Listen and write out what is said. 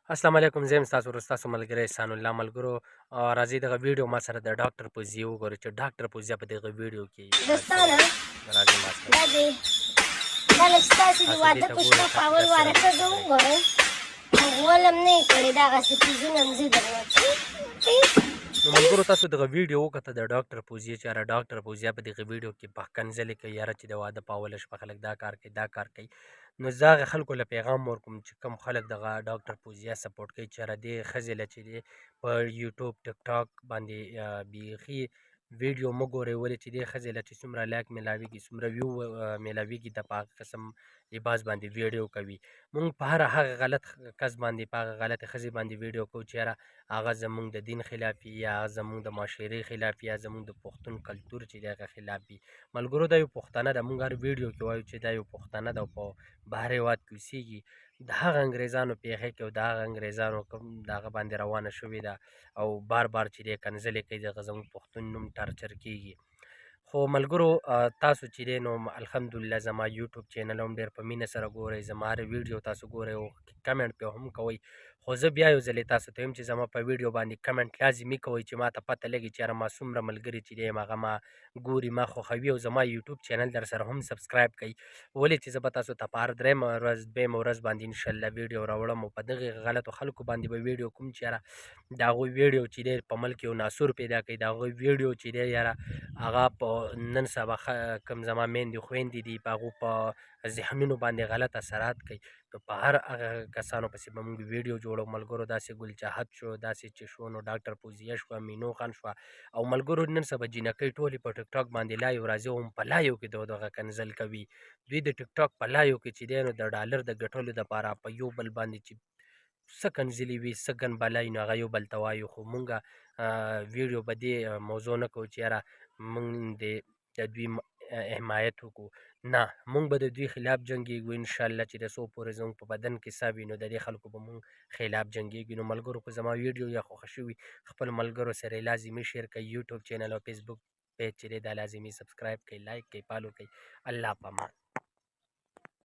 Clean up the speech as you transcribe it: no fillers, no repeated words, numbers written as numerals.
السلام علیکم، زه یم ستاسو ورور ستاسو ملګری احسان الله. ملګرو راځئ دغه ویډیو ما سره د ډاکټر پوزي وګورئ چې ډاکټر پوزي په دغه ویډیو کې څه وایي. راځئ ما سره دا دی کله چې تاسو د واده په شپه په اول واره ښځه وګورئ ولم نه یې کړې دغسې څیزونه هم زه درته نو ملګرو تاسو دغه ویډیو وکته د ډاکټر پوزي چې یاره ډاکټر پوزي په دغه ویډیو کې په کنځلې کوي یاره چې د واده په اوله شپه خلک دا کار کوي. نو زه هغه خلکو له پیغام ورکوم چې کوم خلک دغه ډاکټر پوزیه سپورټ کوي چې یاره دې ښځې له چې دی په یوټیوب ټیک ټاک باندې بیخي ویډیو مه ګورئ، ولې چې دې ښځې له چې څومره لایک میلاویږي څومره ویو میلاویږي د په هغه قسم لباس باندې ویډیو کوي. مونږ په هغه غلط کس باندې په هغه غلطې ښځې باندې ویډیو کوو چې یاره هغه زمونږ د دین خلاف وي یا هغه زمونږ د معاشرې خلاف وي یا زمونږ د پښتون کلتور چې دی هغه خلاف وي. ملګرو دا یو پښتانه ده، مونږ هر ویډیو کې وایو چې دا یو پښتانه ده او په بهر هېواد کې اوسېږي. د هغه انګریزانو پیښې کې او د هغه انګریزانو کوم د هغه باندې روانه شوې ده او بار بار چې دی کنځلې کوي، دغه زموږ پښتون نوم ټارچر کېږي. خو ملګرو تاسو چې دی نو الحمدلله زما یوټیوب چینل هم ډېر په مینه سره ګورئ، زما هر ویډیو تاسو ګورئ او کمنټ پې هم کوئ. خو زه بیا یو ځلې تاسو ته وایم چې زما په ویډیو باندې کمنټ لازمي کوئ چې ما ته پته لګي چې یاره ما څومره ملګري چې دی هغه ما ګوري، ما خوښوي او زما یوټیوب چینل در سره هم سبسکرایب کوي. ولې چې زه به تاسو ته په هر درېیمه ورځ دویمه ورځ باندې انشاءالله ویډیو راوړم او په دغې غلطو خلکو باندې به ویډیو کوم چې یاره د هغوی ویډیو چې دی په ملک یو ناسور پیدا کوي، د هغوی ویډیو چې دی یاره هغه په نن سبا کوم زما میندې خویندې دي په هغو په ذهنونو باندې غلط اثرات کوي. نو په هر هغه کسانو پسې به موږ ویډیو جوړو. ملګرو داسې ګل چاهت شو، داسې چې شو نو ډاکټر پوزیه شوه، مینو خان شوه او ملګرو نن سبا جینکۍ ټولې په ټیک ټاک باندې لایو راځي او هم په لایو کې دغه کنځل کوي. دوی د ټیک ټاک په لایو کې چې دی نو د ډالر د ګټلو دپاره په یو بل باندې چې څه کنځلې وي څه ګنبلای نو هغه یو بل ته وایو. خو مونږه ویډیو په دې موضوع نه کوو چې یاره مونږ د دوی حمایت وکړو، نه مونږ به د دوی خلاف جنګېږو انشاءالله چې د څو پورې زموږ په بدن کې ساه وي نو د دې خلکو به مونږ خلاف جنګېږو. نو ملګرو که زما ویډیو یا خوښه شوي خپل ملګرو سره یې لازمي شیر کړئ، یوټیوب چینل او فیسبوک پیج چې دی دا لازمي سبسکرایب کړئ، لایک کړئ، فالو کړئ. الله پامان.